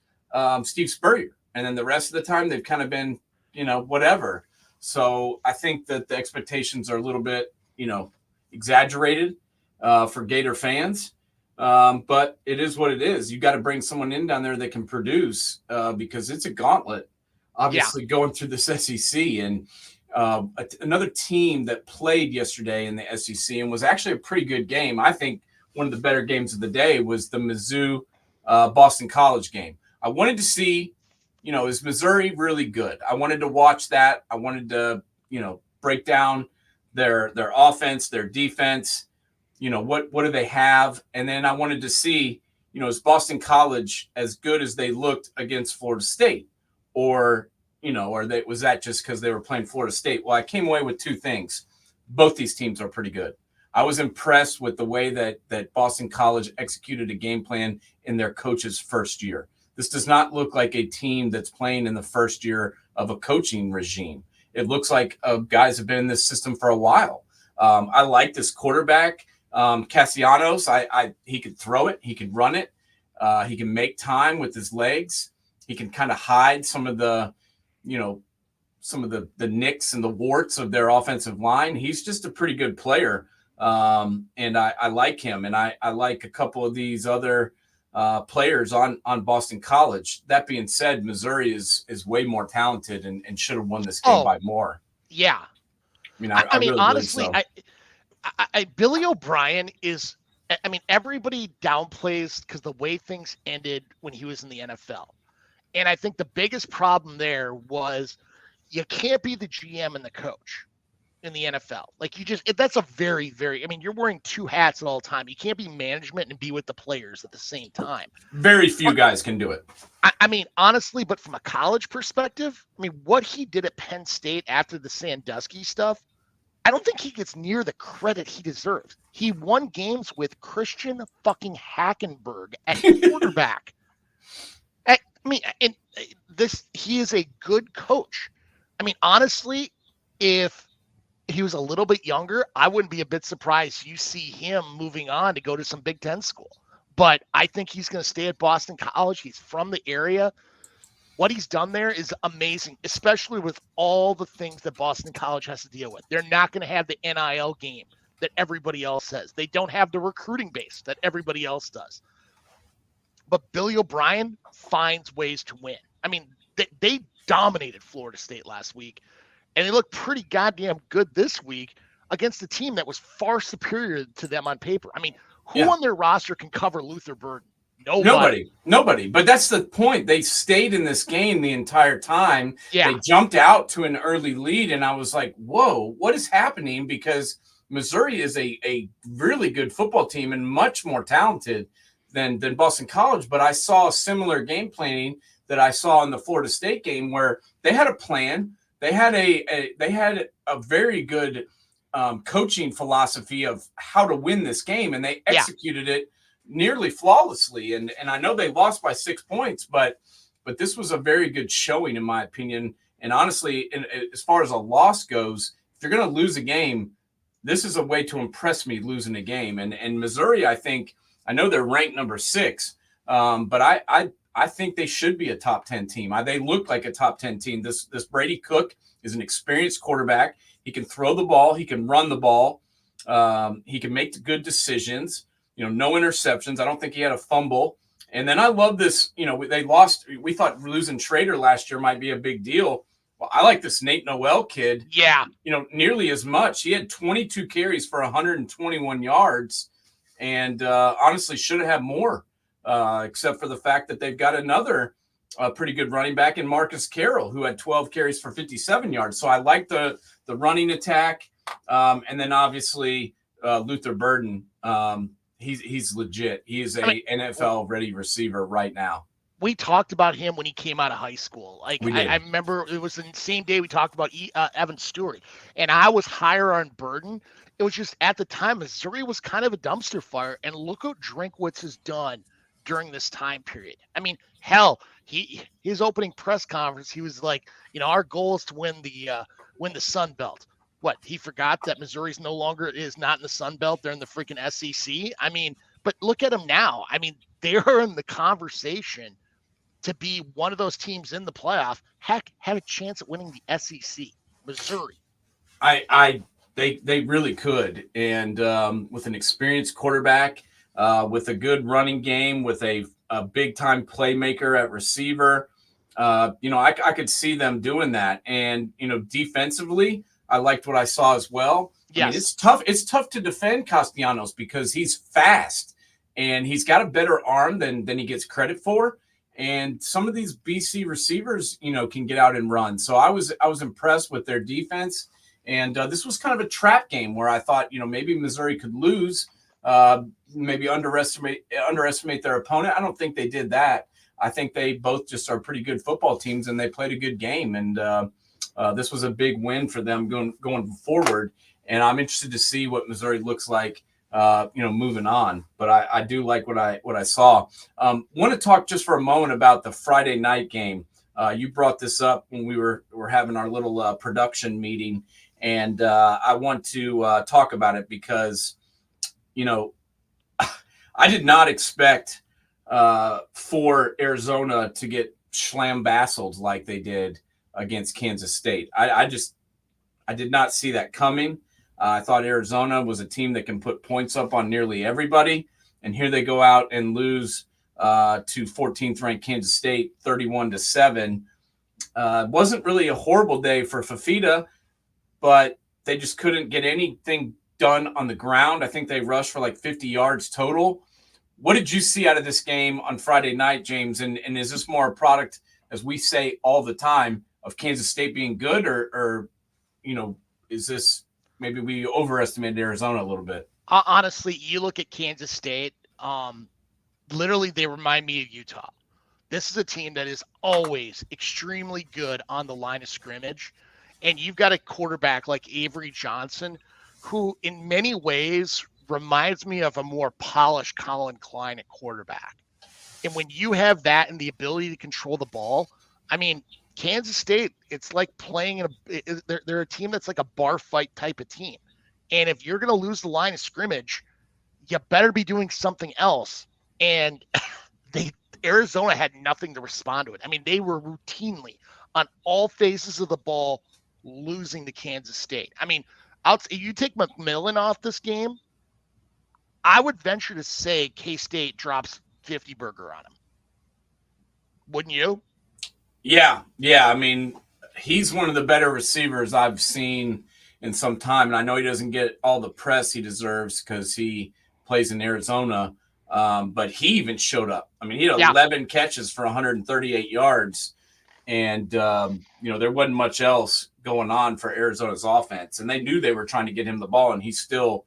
Steve Spurrier. And then the rest of the time they've kind of been, whatever. So I think that the expectations are a little bit, exaggerated for Gator fans. But it is what it is. You got to bring someone in down there that can produce because it's a gauntlet, obviously, going through this SEC. And another team that played yesterday in the SEC and was actually a pretty good game. I think one of the better games of the day was the Mizzou Boston College game. I wanted to see, is Missouri really good? I wanted to watch that. I wanted to, break down their offense, their defense, what do they have? And then I wanted to see, is Boston College as good as they looked against Florida State? Or, was that just because they were playing Florida State? Well, I came away with two things. Both these teams are pretty good. I was impressed with the way that Boston College executed a game plan in their coach's first year. This does not look like a team that's playing in the first year of a coaching regime. It looks like guys have been in this system for a while. I like this quarterback, Castellanos. He could throw it. He could run it. He can make time with his legs. He can kind of hide some of the, the nicks and the warts of their offensive line. He's just a pretty good player. And I like him. And I like a couple of these other players on Boston College. That being said, Missouri is way more talented and should have won this game by more. Yeah. I mean, I mean, really honestly, so. Billy O'Brien is, everybody downplays because the way things ended when he was in the NFL. And I think the biggest problem there was you can't be the GM and the coach. in the NFL. Like that's a very, very, I mean, you're wearing two hats at all time. You can't be management and be with the players at the same time. Very few guys can do it. I mean, honestly, but from a college perspective, I mean, what he did at Penn State after the Sandusky stuff, I don't think he gets near the credit he deserves. He won games with Christian fucking Hackenberg at quarterback. I mean, he is a good coach. I mean, honestly, if he was a little bit younger, I wouldn't be a bit surprised you see him moving on to go to some Big Ten school. But I think he's going to stay at Boston College. He's from the area. What he's done there is amazing, especially with all the things that Boston College has to deal with. They're not going to have the NIL game that everybody else has. They don't have the recruiting base that everybody else does. But Billy O'Brien finds ways to win. I mean, they dominated Florida State last week, and they look pretty goddamn good this week against a team that was far superior to them on paper. I mean, who on their roster can cover Luther Burden? Nobody. But that's the point. They stayed in this game the entire time. Yeah. They jumped out to an early lead, and I was like, whoa, what is happening? Because Missouri is a really good football team and much more talented than Boston College. But I saw similar game planning that I saw in the Florida State game where they had a plan. They had a very good coaching philosophy of how to win this game, and they executed it nearly flawlessly. And I know they lost by 6 points, but this was a very good showing in my opinion. And honestly, as far as a loss goes, if you're going to lose a game, this is a way to impress me losing a game. And Missouri, I know they're ranked number 6, but I think they should be a top 10 team. They look like a top 10 team. This Brady Cook is an experienced quarterback. He can throw the ball. He can run the ball. He can make good decisions. No interceptions. I don't think he had a fumble. And then I love this. They lost. We thought losing Schrader last year might be a big deal. Well, I like this Nate Noel kid. Yeah. Nearly as much. He had 22 carries for 121 yards, and honestly should have had more, except for the fact that they've got another pretty good running back in Marcus Carroll, who had 12 carries for 57 yards. So I like the running attack, and then obviously Luther Burden. He's legit. He is NFL ready receiver right now. We talked about him when he came out of high school. Like I remember it was the same day we talked about Evan Stewart, and I was higher on Burden. It was just at the time Missouri was kind of a dumpster fire, and look what Drinkwitz has done during this time period. I mean, hell, his opening press conference, he was like, our goal is to win the Sun Belt. What, he forgot that Missouri's not in the Sun Belt. They're in the freaking SEC. I mean, but look at them now. I mean, they're in the conversation to be one of those teams in the playoff. Heck, have a chance at winning the SEC. Missouri. They really could. And with an experienced quarterback, with a good running game, with a big time playmaker at receiver, I could see them doing that. And, defensively, I liked what I saw as well. Yes. I mean, it's tough. It's tough to defend Castellanos because he's fast and he's got a better arm than he gets credit for. And some of these BC receivers, can get out and run. So I was impressed with their defense. And this was kind of a trap game where I thought, maybe Missouri could lose, maybe underestimate their opponent. I don't think they did that. I think they both just are pretty good football teams, and they played a good game. And this was a big win for them going forward. And I'm interested to see what Missouri looks like, moving on. But I do like what I saw. Want to talk just for a moment about the Friday night game. You brought this up when we were having our little production meeting, and I want to talk about it because, I did not expect for Arizona to get slam-bastled like they did against Kansas State. I did not see that coming. I thought Arizona was a team that can put points up on nearly everybody. And here they go out and lose to 14th ranked Kansas State 31-7. Wasn't really a horrible day for Fafita, but they just couldn't get anything done on the ground. I think they rushed for like 50 yards total. What did you see out of this game on Friday night, James? And is this more a product, as we say all the time, of Kansas State being good, or is this maybe we overestimated Arizona a little bit. Honestly, you look at Kansas State. Literally, they remind me of Utah. This is a team that is always extremely good on the line of scrimmage. And you've got a quarterback like Avery Johnson, who in many ways reminds me of a more polished Colin Klein at quarterback. And when you have that and the ability to control the ball, I mean, Kansas State, it's like playing they're a team that's like a bar fight type of team. And if you're going to lose the line of scrimmage, you better be doing something else. And Arizona had nothing to respond to it. I mean, they were routinely on all phases of the ball losing to Kansas State. I mean, you take McMillan off this game, I would venture to say K-State drops 50 burger on him. Wouldn't you? Yeah. I mean, he's one of the better receivers I've seen in some time. And I know he doesn't get all the press he deserves because he plays in Arizona. But he even showed up. I mean, he had 11 catches for 138 yards. And, there wasn't much else going on for Arizona's offense. And they knew they were trying to get him the ball, and they still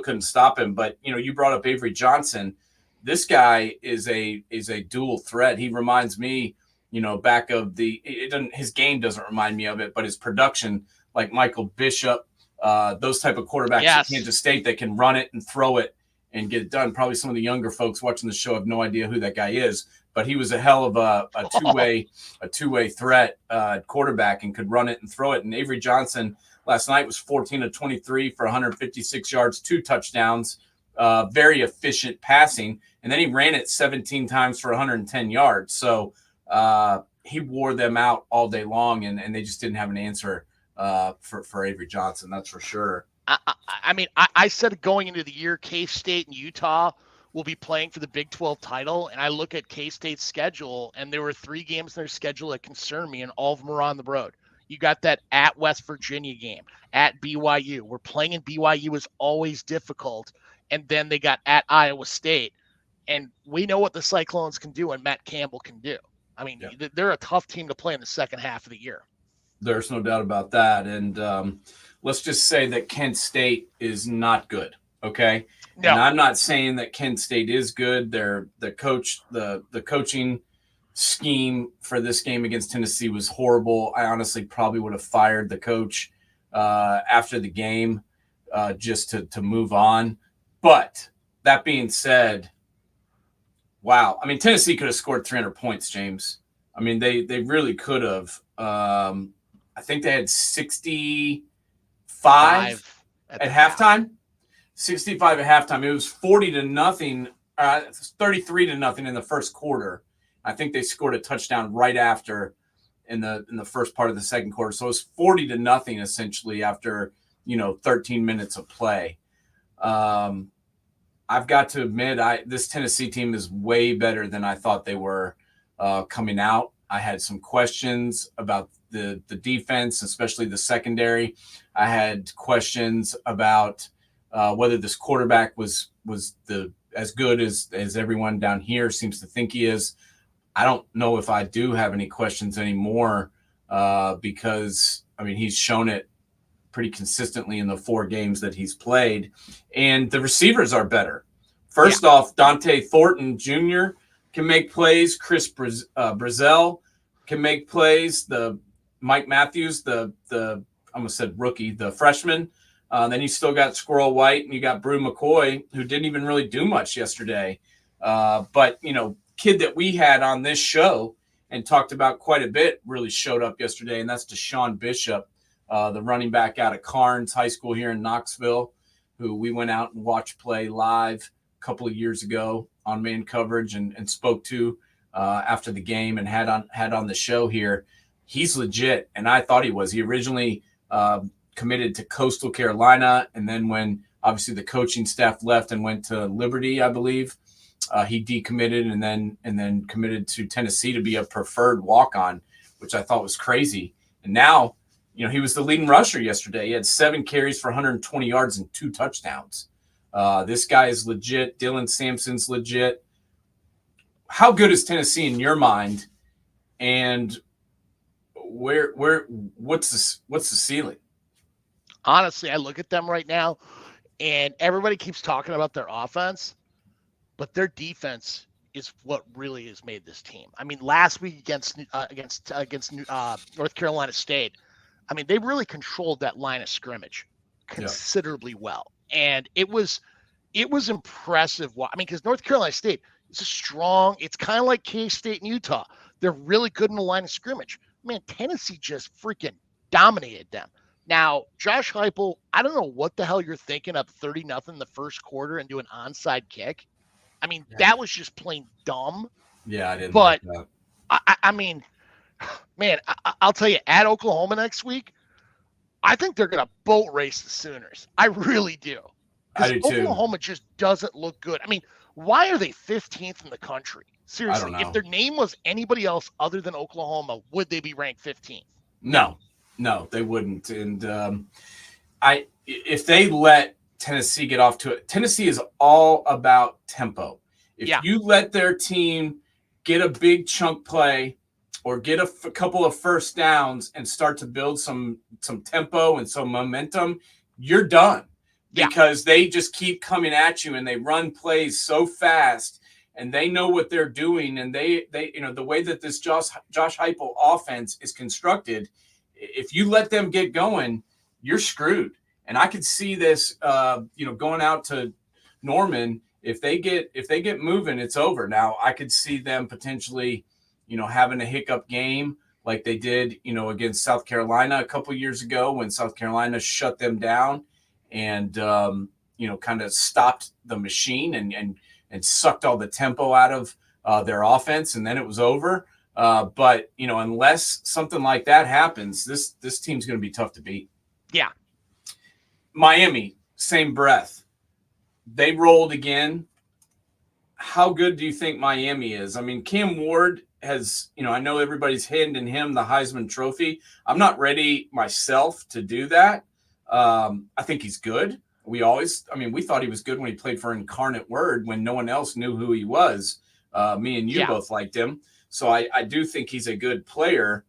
couldn't stop him. But, you brought up Avery Johnson. This guy is a dual threat. He reminds me, back of his game doesn't remind me of it, but his production, like Michael Bishop, those type of quarterbacks at Kansas State that can run it and throw it and get it done. Probably some of the younger folks watching the show have no idea who that guy is, but he was a hell of a two-way threat quarterback and could run it and throw it. And Avery Johnson last night was 14 of 23 for 156 yards, 2 touchdowns, very efficient passing. And then he ran it 17 times for 110 yards. So he wore them out all day long, and they just didn't have an answer for Avery Johnson. That's for sure. I mean, I said going into the year, K-State and Utah will be playing for the Big 12 title. And I look at K-State's schedule, and there were 3 games in their schedule that concern me, and all of them are on the road. You got that at West Virginia game, at BYU. We're playing in BYU is always difficult. And then they got at Iowa State. And we know what the Cyclones can do and Matt Campbell can do. I mean, they're a tough team to play in the second half of the year. There's no doubt about that. And let's just say that Kent State is not good, okay? No. And I'm not saying that Kent State is good. The coaching scheme for this game against Tennessee was horrible. I honestly probably would have fired the coach after the game just to move on. But that being said, wow. I mean, Tennessee could have scored 300 points, James. I mean, they really could have. I think they had 65 at halftime. 65 at halftime. It was 40-0, 33-0 in the first quarter. I think they scored a touchdown right after in the first part of the second quarter. So it was 40-0 essentially after 13 minutes of play. I've got to admit, this Tennessee team is way better than I thought they were coming out. I had some questions about the defense, especially the secondary. I had questions about whether this quarterback was as good as everyone down here seems to think he is. I don't know if I do have any questions anymore because, I mean, he's shown it pretty consistently in the 4 games that he's played. And the receivers are better. First off, Dante Thornton Jr. can make plays. Chris Brazel can make plays. The Mike Matthews, the I almost said rookie, the freshman. Then you still got Squirrel White, and you got Brew McCoy, who didn't even really do much yesterday. But, kid that we had on this show and talked about quite a bit really showed up yesterday, and that's Deshaun Bishop, the running back out of Carnes High School here in Knoxville, who we went out and watched play live a couple of years ago on man coverage and spoke to after the game and had on the show here. He's legit, and I thought he was. He originally committed to Coastal Carolina, and then when obviously the coaching staff left and went to Liberty, I believe, he decommitted and then committed to Tennessee to be a preferred walk-on, which I thought was crazy. And now, he was the leading rusher yesterday. He had 7 carries for 120 yards and 2 touchdowns. This guy is legit. Dylan Sampson's legit. How good is Tennessee in your mind? And what's the ceiling? honestly, I look at them right now, and everybody keeps talking about their offense, but their defense is what really has made this team. I mean, last week against North Carolina State, I mean, they really controlled that line of scrimmage considerably well, and it was impressive. I mean, because North Carolina State is a strong. It's kind of like K-State and Utah. They're really good in the line of scrimmage. Man, Tennessee just freaking dominated them. Now, Josh Heupel, I don't know what the hell you're thinking of 30-0 the first quarter and do an onside kick. I mean, that was just plain dumb. Yeah, I didn't. But like that. I mean, man, I'll tell you, at Oklahoma next week, I think they're going to boat race the Sooners. I really do. I do too. Oklahoma just doesn't look good. I mean, why are they 15th in the country? Seriously, if their name was anybody else other than Oklahoma, would they be ranked 15th? No, they wouldn't. And if they let Tennessee get off to it, Tennessee is all about tempo. If you let their team get a big chunk play or get a couple of first downs and start to build some tempo and some momentum, you're done. Because they just keep coming at you and they run plays so fast and they know what they're doing. And they the way that this Josh Heupel offense is constructed, if you let them get going, you're screwed. And I could see this, going out to Norman. If they get moving, it's over. Now I could see them potentially, having a hiccup game like they did, against South Carolina a couple years ago when South Carolina shut them down and kind of stopped the machine and sucked all the tempo out of their offense, and then it was over. But unless something like that happens, this team's going to be tough to beat. Yeah. Miami, same breath. They rolled again. How good do you think Miami is? I mean, Cam Ward has, I know everybody's handing him the Heisman Trophy. I'm not ready myself to do that. I think he's good. We thought he was good when he played for Incarnate Word when no one else knew who he was. Me and you both liked him. So I do think he's a good player,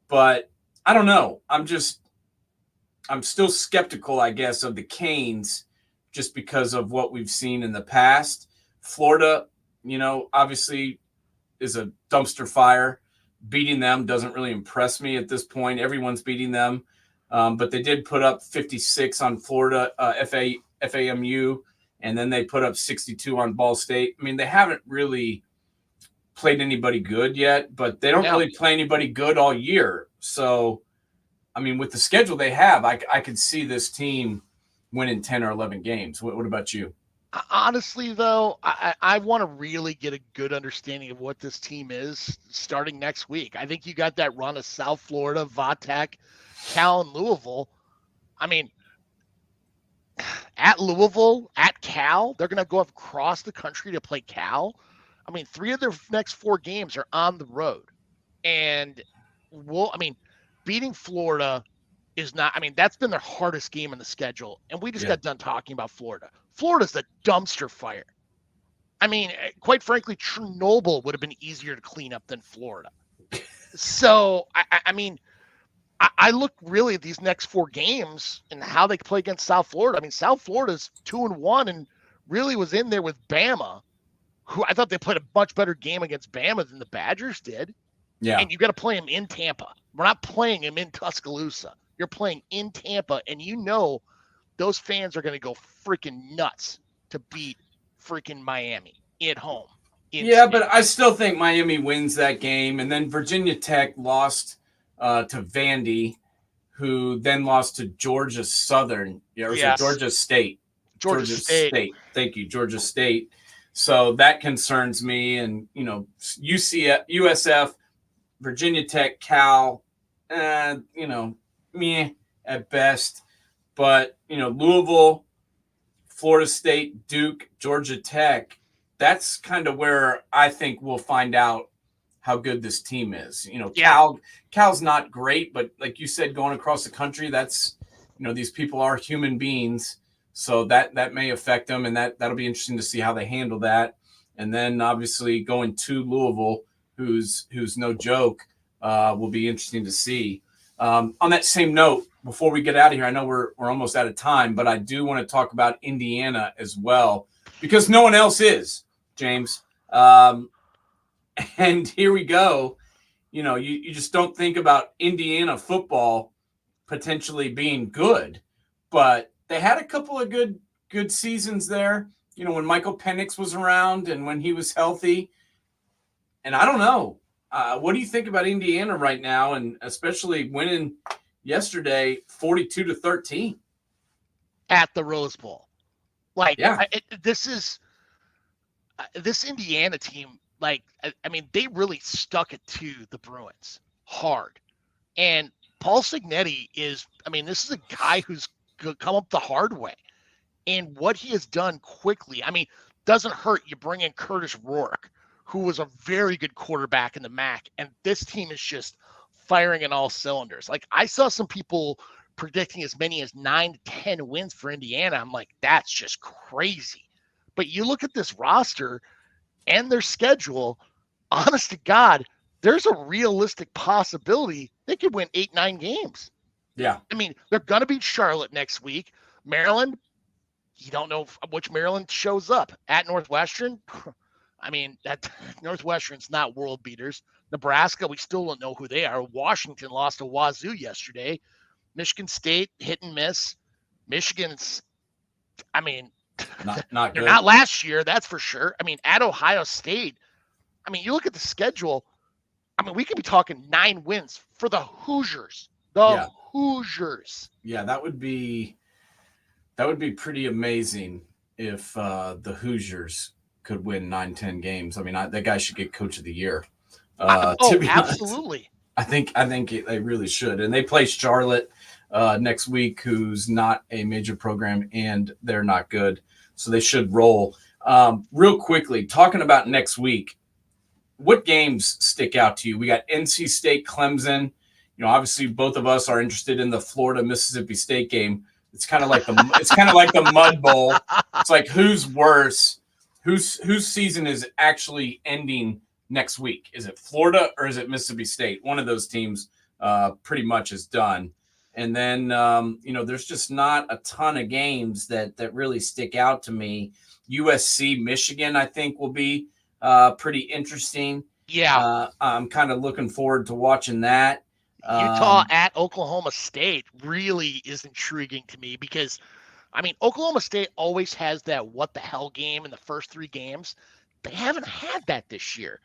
but I don't know. I'm still skeptical, I guess, of the Canes just because of what we've seen in the past. Florida, obviously is a dumpster fire. Beating them doesn't really impress me at this point. Everyone's beating them. But they did put up 56 on Florida, FAMU, and then they put up 62 on Ball State. I mean, they haven't really played anybody good yet, but they don't really play anybody good all year. So, I mean, with the schedule they have, I could see this team winning 10 or 11 games. What about you? Honestly, though, I want to really get a good understanding of what this team is starting next week. I think you got that run of South Florida, Vatech, Cal, and Louisville. I mean, at Louisville, at Cal, they're going to go across the country to play Cal. I mean, 3 of their next 4 games are on the road. And, beating Florida is not – that's been their hardest game in the schedule. And we just got done talking about Florida. Florida's a dumpster fire. I mean, quite frankly, Chernobyl would have been easier to clean up than Florida. So, I look really at these next 4 games and how they play against South Florida. I mean, South Florida's 2-1 and really was in there with Bama, who I thought they played a much better game against Bama than the Badgers did. Yeah. And you got to play them in Tampa. We're not playing them in Tuscaloosa. You're playing in Tampa, and those fans are going to go freaking nuts to beat freaking Miami at home. But I still think Miami wins that game. And then Virginia Tech lost to Vandy, who then lost to Georgia Southern. Georgia State. Georgia State. Thank you, Georgia State. So that concerns me. And, USF, Virginia Tech, Cal, meh at best. But, Louisville, Florida State, Duke, Georgia Tech, that's kind of where I think we'll find out how good this team is. Cal's not great, but like you said, going across the country, that's, these people are human beings. So that may affect them, and that'll be interesting to see how they handle that. And then obviously going to Louisville, who's no joke, will be interesting to see. On that same note, before we get out of here, I know we're almost out of time, but I do want to talk about Indiana as well because no one else is, James. And here we go. You know, you just don't think about Indiana football potentially being good, but they had a couple of good seasons there. You know, when Michael Penix was around and when he was healthy. And I don't know. What do you think about Indiana right now, and especially winning yesterday 42-13 at the Rose Bowl? Like, yeah. This Indiana team, like, I mean, they really stuck it to the Bruins hard. And Paul Signetti is, I mean, this is a guy who's come up the hard way. And what he has done quickly, I mean, doesn't hurt. You bring in Curtis Rourke, who was a very good quarterback in the MAC, and this team is just firing in all cylinders. Like, I saw some people predicting as many as 9 to 10 wins for Indiana. I'm like, that's just crazy. But you look at this roster and their schedule, honest to God, there's a realistic possibility they could win 8-9 games. Yeah. I mean, they're going to beat Charlotte next week. Maryland, you don't know which Maryland shows up. At Northwestern, I mean, that Northwestern's not world beaters. Nebraska, we still don't know who they are. Washington lost to Wazoo yesterday. Michigan State, hit and miss. Michigan's, I mean, not they're good. not last year, that's for sure. I mean, at Ohio State, I mean, you look at the schedule, I mean, we could be talking 9 wins for the Hoosiers. Hoosiers. Yeah, that would be pretty amazing if the Hoosiers could win 9-10 games. I mean, that guy should get Coach of the Year. Absolutely. Honest. I think they really should. And they play Charlotte next week, who's not a major program, and they're not good. So they should roll. Real quickly, talking about next week, what games stick out to you? We got NC State, Clemson. You know, obviously both of us are interested in the Florida Mississippi State game. It's kind of like the Mud Bowl. It's like, who's worse? Whose season is actually ending next week? Is it Florida or is it Mississippi State? One of those teams pretty much is done. And then, you know, there's just not a ton of games that really stick out to me. USC, Michigan, I think will be pretty interesting. Yeah. I'm kind of looking forward to watching that. Utah at Oklahoma State really is intriguing to me because, I mean, Oklahoma State always has that what the hell game in the first 3 games. They haven't had that this year.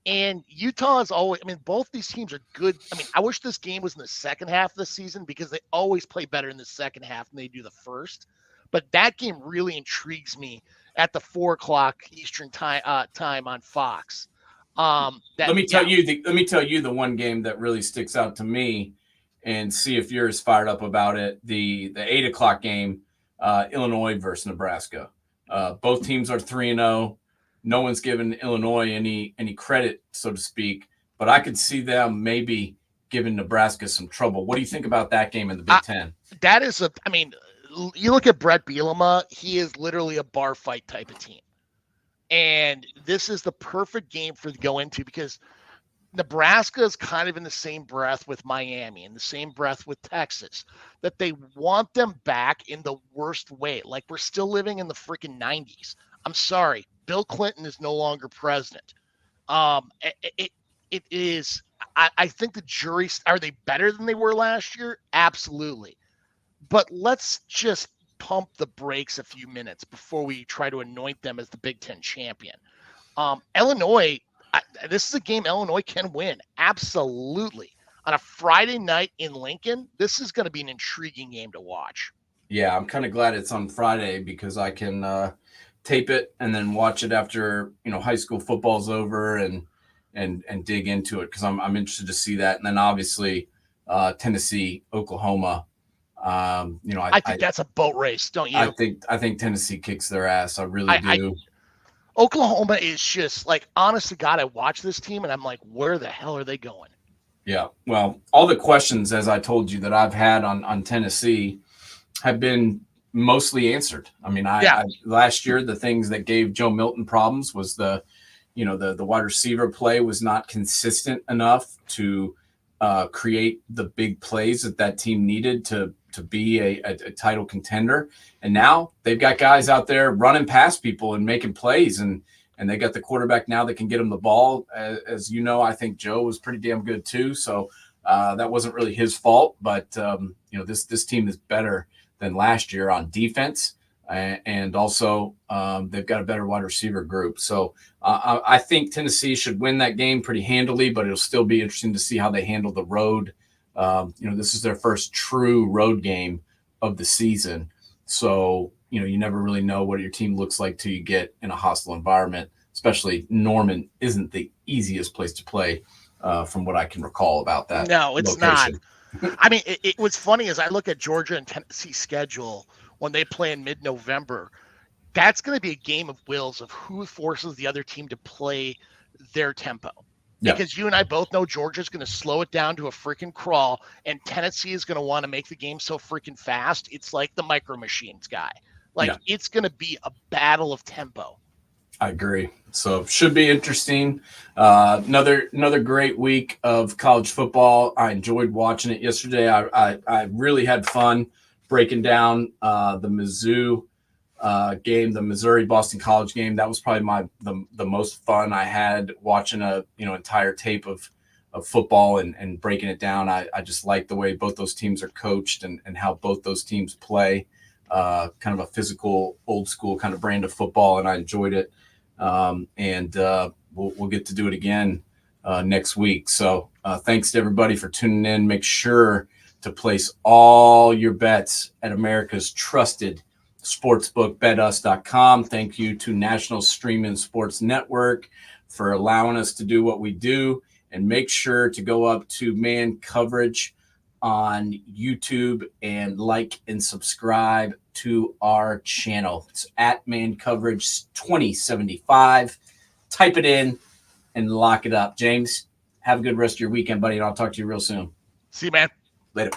And Utah is always, I mean, both these teams are good. I mean, I wish this game was in the second half of the season because they always play better in the second half than they do the first. But that game really intrigues me at the 4:00 Eastern time on Fox. Let me tell you the one game that really sticks out to me, and see if you're as fired up about it. The 8:00 game, Illinois versus Nebraska. Both teams are 3-0. No one's given Illinois any credit, so to speak, but I could see them maybe giving Nebraska some trouble. What do you think about that game in the Big Ten? That is I mean, you look at Brett Bielema, he is literally a bar fight type of team. And this is the perfect game for to go into because Nebraska is kind of in the same breath with Miami, in the same breath with Texas, that they want them back in the worst way. Like, we're still living in the freaking 90s. I'm sorry. Bill Clinton is no longer president. It is, I think the jury's, are they better than they were last year? Absolutely. But let's just pump the brakes a few minutes before we try to anoint them as the Big Ten champion. Illinois, this is a game Illinois can win. Absolutely. On a Friday night in Lincoln, this is going to be an intriguing game to watch. Yeah, I'm kind of glad it's on Friday because I can tape it and then watch it after, you know, high school football's over and dig into it because I'm interested to see that. And then obviously Tennessee, Oklahoma. You know, I think that's a boat race, don't you? I think Tennessee kicks their ass. I really do. Oklahoma is just like, honest to God, I watch this team and I'm like, where the hell are they going? Yeah. Well, all the questions, as I told you, that I've had on Tennessee have been mostly answered. I mean, last year, the things that gave Joe Milton problems was the wide receiver play was not consistent enough to create the big plays that team needed to be a title contender. And now they've got guys out there running past people and making plays, and they got the quarterback now that can get them the ball. As you know, I think Joe was pretty damn good too. So that wasn't really his fault, but this team is better than last year on defense. And also they've got a better wide receiver group. So I think Tennessee should win that game pretty handily, but it'll still be interesting to see how they handle the road. This is their first true road game of the season. So, you never really know what your team looks like till you get in a hostile environment, especially Norman isn't the easiest place to play from what I can recall about that. No, it's location. not. I mean, it was funny as I look at Georgia and Tennessee's schedule when they play in mid-November. That's going to be a game of wills of who forces the other team to play their tempo. Yeah. Because you and I both know Georgia's going to slow it down to a freaking crawl, and Tennessee is going to want to make the game so freaking fast. It's like the Micro Machines guy. It's going to be a battle of tempo. I agree. So should be interesting. Another great week of college football. I enjoyed watching it yesterday. I really had fun breaking down the Mizzou game, the Missouri Boston College game. That was probably the most fun I had watching a entire tape of football and breaking it down. I just like the way both those teams are coached and how both those teams play. Kind of a physical, old school kind of brand of football, and I enjoyed it. And we'll get to do it again next week. So thanks to everybody for tuning in. Make sure to place all your bets at America's trusted sportsbook, betus.com. Thank you to National Streaming Sports Network for allowing us to do what we do. And make sure to go up to Man Coverage on YouTube and like and subscribe to our channel. It's at Man Coverage 2075. Type it in and lock it up. James, have a good rest of your weekend, buddy, and I'll talk to you real soon. See you, man. Later.